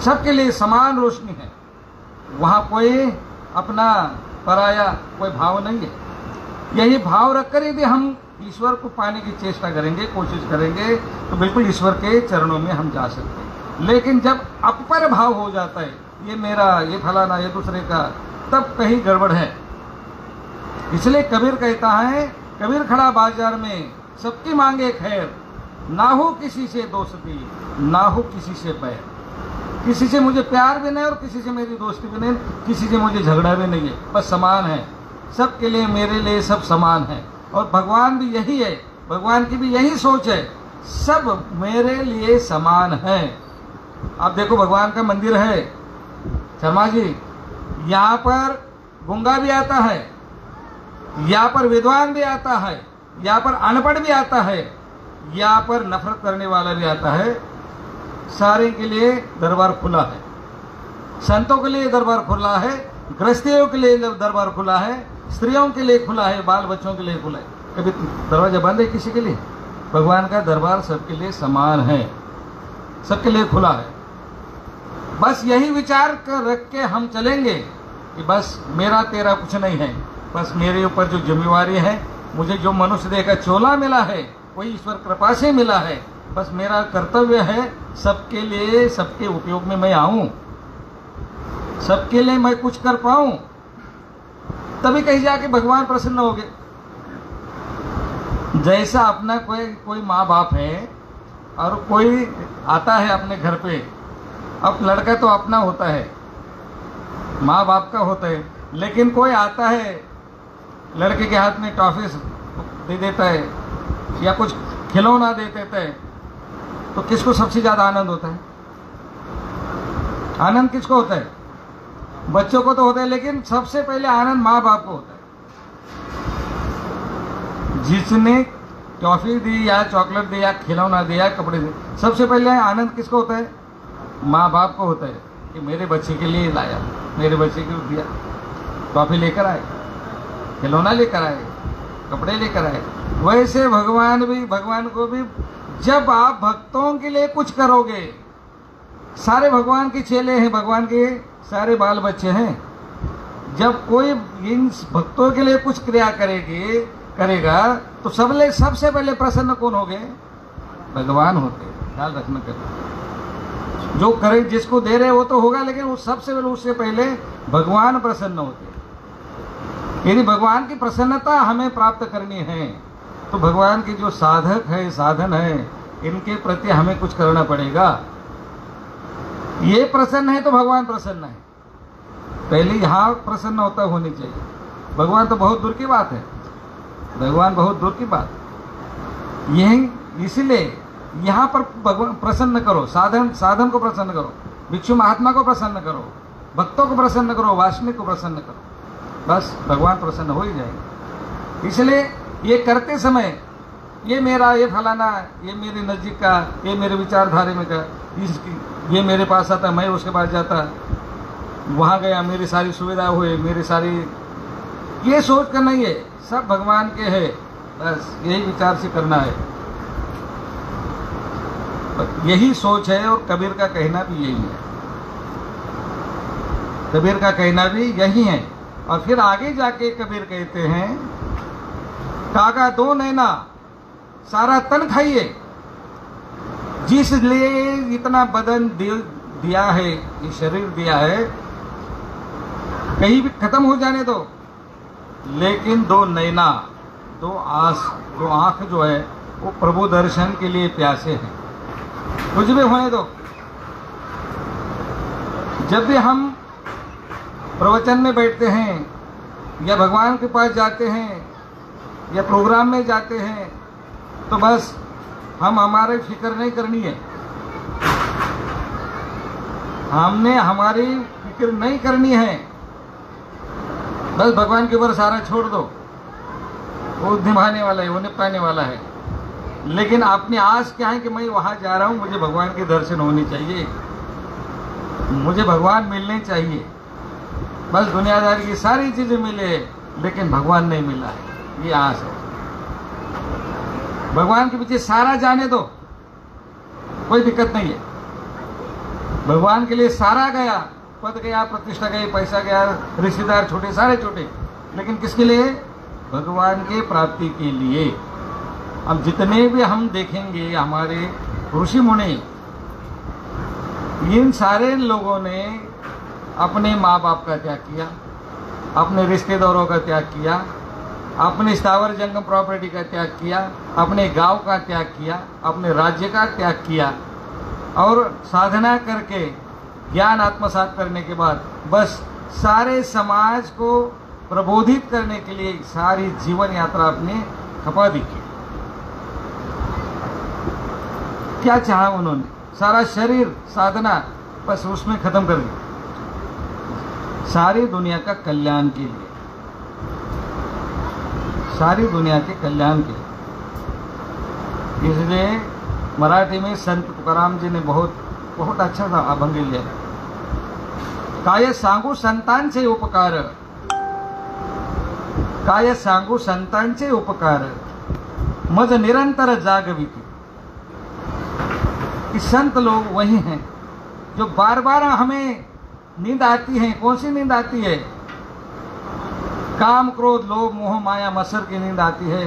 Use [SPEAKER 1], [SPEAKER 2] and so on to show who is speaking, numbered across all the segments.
[SPEAKER 1] सबके लिए समान रोशनी है, वहां कोई अपना पराया कोई भाव नहीं है। यही भाव रखकर यदि हम ईश्वर को पाने की चेष्टा करेंगे, कोशिश करेंगे, तो बिल्कुल ईश्वर के चरणों में हम जा सकते हैं। लेकिन जब अपर भाव हो जाता है, ये मेरा, ये फलाना, ये दूसरे का, तब कहीं गड़बड़ है। इसलिए कबीर कहता है, कबीर खड़ा बाजार में सबकी मांगे खैर, ना हो किसी से दोस्ती, ना हो किसी से बैर। किसी से मुझे प्यार भी नहीं और किसी से मेरी दोस्ती भी नहीं, किसी से मुझे झगड़ा भी नहीं है, बस समान है। सबके लिए, मेरे लिए सब समान है। और भगवान भी यही है, भगवान की भी यही सोच है, सब मेरे लिए समान है। आप देखो भगवान का मंदिर है शर्मा जी, यहाँ पर गूंगा भी आता है, यहाँ पर विद्वान भी आता है, यहाँ पर अनपढ़ भी आता है, यहाँ पर नफरत करने वाला भी आता है। सारे के लिए दरबार खुला है। संतों के लिए दरबार खुला है, गृहस्थियों के लिए दरबार खुला है, स्त्रियों के लिए खुला है, बाल बच्चों के लिए खुला है। कभी दरवाजा बंद है किसी के लिए? भगवान का दरबार सबके लिए समान है, सबके लिए खुला है। बस यही विचार कर रख के हम चलेंगे कि बस मेरा तेरा कुछ नहीं है, बस मेरे ऊपर जो जिम्मेवारी है, मुझे जो मनुष्य देह का चोला मिला है वही ईश्वर कृपा से मिला है। बस मेरा कर्तव्य है सबके लिए, सबके उपयोग में मैं आऊं, सबके लिए मैं कुछ कर पाऊं, तभी कहीं जाके भगवान प्रसन्न होंगे। जैसा अपना कोई माँ बाप है और कोई आता है अपने घर पे, अब लड़का तो अपना होता है, माँ बाप का होता है, लेकिन कोई आता है लड़के के हाथ में टॉफी दे देता है या कुछ खिलौना दे देता है, तो किसको सबसे ज्यादा आनंद होता है? आनंद किसको होता है? बच्चों को तो होता है, लेकिन सबसे पहले आनंद माँ बाप को होता है। जिसने टॉफी दी या चॉकलेट दी या खिलौना दिया, कपड़े दिए, सबसे पहले आनंद किसको होता है? माँ बाप को होता है कि मेरे बच्चे के लिए लाया, मेरे बच्चे को दिया, टॉफी लेकर आए, खिलौना लेकर आए, कपड़े लेकर आए। वैसे भगवान को भी जब आप भक्तों के लिए कुछ करोगे, सारे भगवान के चेले हैं, भगवान के सारे बाल बच्चे हैं, जब कोई इन भक्तों के लिए कुछ क्रिया करेगा तो सबसे पहले प्रसन्न कौन होंगे? भगवान होते। ख्याल रखना करना, जो करे जिसको दे रहे वो तो होगा, लेकिन उससे पहले भगवान प्रसन्न होते। यदि भगवान की प्रसन्नता हमें प्राप्त करनी है तो भगवान के जो साधक है, साधन है, इनके प्रति हमें कुछ करना पड़ेगा। ये प्रसन्न है तो भगवान प्रसन्न है, पहले यहाँ प्रसन्न होता होनी चाहिए। भगवान तो बहुत दूर की बात है, भगवान बहुत दूर की बात। यही इसलिए यहाँ पर भगवान प्रसन्न करो, साधन को प्रसन्न करो, भिक्षु महात्मा को प्रसन्न करो, भक्तों को प्रसन्न करो, वासनिक को प्रसन्न करो, बस भगवान प्रसन्न हो ही जाएंगे। इसलिए ये करते समय ये मेरा, ये फलाना, ये मेरे नजदीक का, ये मेरे विचारधारे में का, ये मेरे पास आता, मैं उसके पास जाता, वहाँ गया, मेरी सारी सुविधा हुई, मेरी सारी, ये सोच कर नहीं है, सब भगवान के है, बस यही विचार से करना है। यही सोच है और कबीर का कहना भी यही है, कबीर का कहना भी यही है। और फिर आगे जाके कबीर कहते हैं, कागा दो नैना सारा तन खाइए, जिस लिए इतना बदन दिया है, ये शरीर दिया है, कहीं भी खत्म हो जाने दो, लेकिन दो नैना, दो आंख जो है वो प्रभु दर्शन के लिए प्यासे हैं, कुछ भी होने दो। जब भी हम प्रवचन में बैठते हैं या भगवान के पास जाते हैं या प्रोग्राम में जाते हैं, तो बस हमारे फिक्र नहीं करनी है, हमने हमारी फिक्र नहीं करनी है, बस भगवान के ऊपर सारा छोड़ दो, वो निभाने वाला है, वो निपटाने वाला है। लेकिन अपनी आस क्या है कि मैं वहां जा रहा हूं, मुझे भगवान के दर्शन होने चाहिए, मुझे भगवान मिलने चाहिए, बस दुनियादारी की सारी चीजें मिले लेकिन भगवान नहीं मिला है, ये आस है। भगवान के पीछे सारा जाने दो, कोई दिक्कत नहीं है, भगवान के लिए सारा गया, पद गया, प्रतिष्ठा गई, पैसा गया, रिश्तेदार छोटे सारे छोटे, लेकिन किसके लिए? भगवान के प्राप्ति के लिए। अब जितने भी हम देखेंगे हमारे ऋषि मुनि, इन सारे लोगों ने अपने माँ बाप का त्याग किया, अपने रिश्तेदारों का त्याग किया, अपने स्थावर जंगम प्रॉपर्टी का त्याग किया, अपने गांव का त्याग किया, अपने राज्य का त्याग किया, और साधना करके ज्ञान आत्मसात करने के बाद बस सारे समाज को प्रबोधित करने के लिए सारी जीवन यात्रा अपनी खपा दी। क्या चाहा उन्होंने? सारा शरीर साधना बस उसमें खत्म कर दी, सारी दुनिया का कल्याण के लिए, सारी दुनिया के कल्याण के लिए। इसलिए मराठी में संत तुकाराम जी ने बहुत अच्छा सा अभंग लिया, काय सांगू संतांचे उपकार, काय सांगू संतांचे उपकार, मज निरंतर जागविती। कि संत लोग वही हैं जो बार बार हमें नींद आती है। कौन सी नींद आती है? काम क्रोध लोभ मोह माया मत्सर की नींद आती है,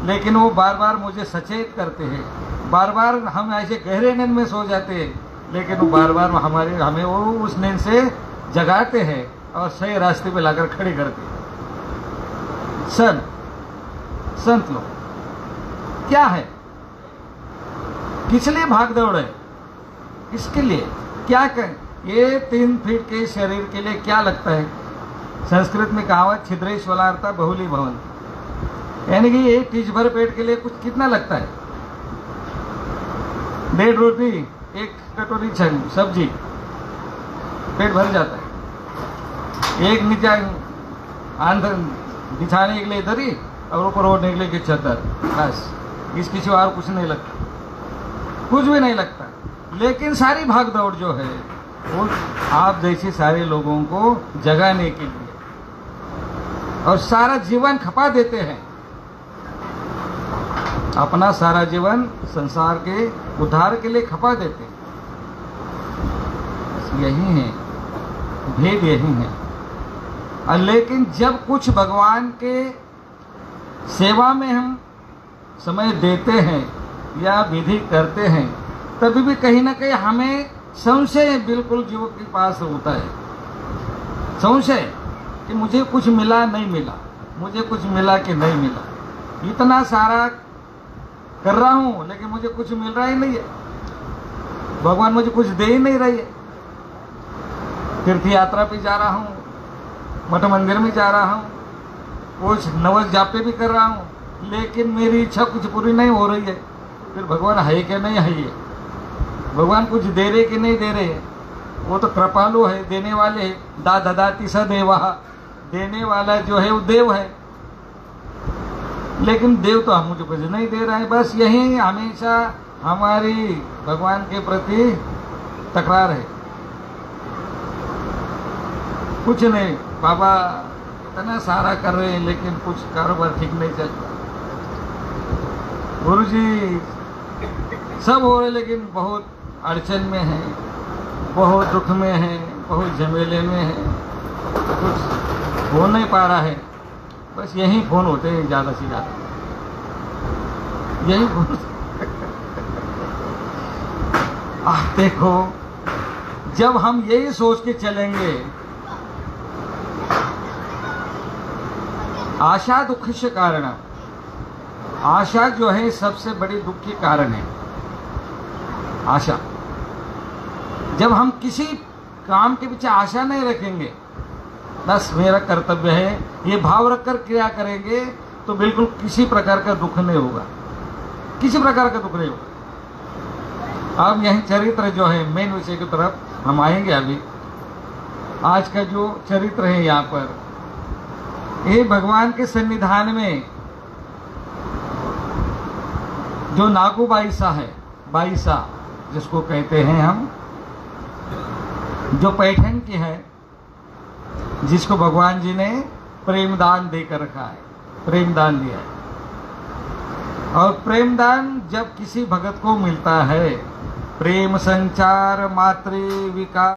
[SPEAKER 1] लेकिन वो बार बार मुझे सचेत करते हैं। बार बार हम ऐसे गहरे नींद में सो जाते हैं, लेकिन वो बार बार हमें वो उस नींद से जगाते हैं और सही रास्ते पे लाकर खड़े करते हैं। संत लोग क्या है? किस लिए भाग दौड़ है? इसके लिए क्या करें? ये 3 फीट के शरीर के लिए क्या लगता है? संस्कृत में कहावत छिद्रेश्वलार्ता बहुली भवन, यानी कि एक टीच भर पेट के लिए कुछ कितना लगता है? 1.5 रोटी, 1 कटोरी सब्जी, पेट भर जाता है। एक नीचे आंध्र बिछाने के लिए दरी और ऊपर ओढ़ने के लिए चादर, बस इसकी सिवा और कुछ नहीं लगता, कुछ भी नहीं लगता। लेकिन सारी भाग दौड़ जो है वो आप जैसे सारे लोगों को जगाने के लिए और सारा जीवन खपा देते हैं, अपना सारा जीवन संसार के उद्धार के लिए खपा देते हैं। यही है भेद, यही है। लेकिन जब कुछ भगवान के सेवा में हम समय देते हैं या विधि करते हैं, तभी भी कहीं ना कहीं हमें संशय बिल्कुल जीव के पास होता है। संशय कि मुझे कुछ मिला नहीं मिला, मुझे कुछ मिला कि नहीं मिला। इतना सारा कर रहा हूं लेकिन मुझे कुछ मिल रहा ही नहीं है, भगवान मुझे कुछ दे ही नहीं रही है। तीर्थ यात्रा पे जा रहा हूँ, मठ मंदिर में जा रहा हूँ, कुछ नवस जापे भी कर रहा हूँ, लेकिन मेरी इच्छा कुछ पूरी नहीं हो रही है। फिर भगवान है कि नहीं है? ये भगवान कुछ दे रहे कि नहीं दे रहे? वो तो कृपालु है, देने वाले है। ददाति स देवः, देने वाला जो है वो देव है, लेकिन देव तो मुझे कुछ नहीं दे रहा है। बस यही हमेशा हमारी भगवान के प्रति तकरार है। कुछ नहीं, बाबा इतना सारा कर रहे हैं लेकिन कुछ कारोबार ठीक नहीं चलता। गुरुजी सब हो रहे लेकिन बहुत अड़चन में है, बहुत दुख में है, बहुत झमेले में है, कुछ हो नहीं पा रहा है। बस यही फोन होते हैं ज़्यादा से ज़्यादा, यही फोन। देखो, जब हम यही सोच के चलेंगे, आशा दुःखस्य कारण, आशा जो है सबसे बड़ी दुख की कारण है। आशा, जब हम किसी काम के पीछे आशा नहीं रखेंगे, बस मेरा कर्तव्य है, ये भाव रखकर क्रिया करेंगे, तो बिल्कुल किसी प्रकार का दुख नहीं होगा, किसी प्रकार का दुख नहीं होगा। अब यही चरित्र जो है, मेन विषय की तरफ हम आएंगे। अभी आज का जो चरित्र है यहाँ पर, ये भगवान के सन्निधान में जो नागू बाईसा है, बाईसा जिसको कहते हैं हम, जो पैठन की है, जिसको भगवान जी ने प्रेमदान देकर रखा है, प्रेमदान दिया है। और प्रेमदान जब किसी भगत को मिलता है प्रेम संचार मातृ विकास